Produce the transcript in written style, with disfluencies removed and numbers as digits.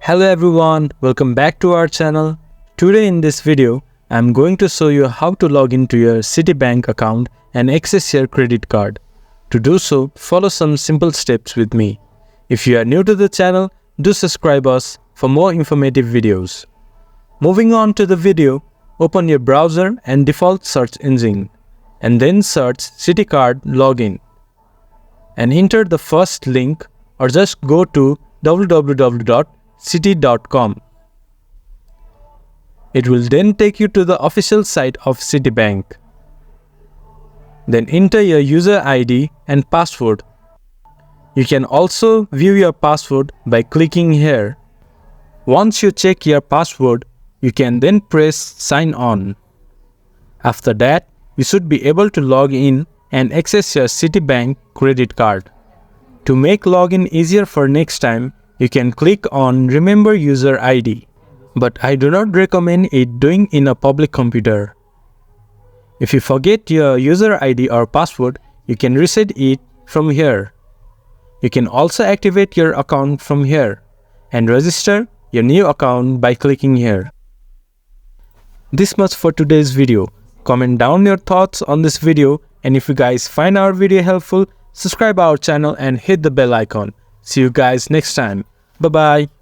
Hello everyone, welcome back to our channel. Today in this video, I am going to show you how to log into your Citi Bank account and access your credit card. To do so, follow some simple steps with me. If you are new to the channel, do subscribe us for more informative videos. Moving on to the video, open your browser and default search engine and then search Citi Card Login and enter the first link or just go to www.citi.com. It will then take you to the official site of Citi Bank. Then enter your user ID and password. You can also view your password by clicking here. Once you check your password, you can then press sign on. After that, you should be able to log in and access your Citi Bank credit card. To make login easier for next time, you can click on Remember User ID, but I do not recommend it doing in a public computer. If you forget your user ID or password, you can reset it from here. You can also activate your account from here and register your new account by clicking here. This much for today's video. Comment down your thoughts on this video, and if you guys find our video helpful, subscribe our channel and hit the bell icon. See you guys next time. Bye bye.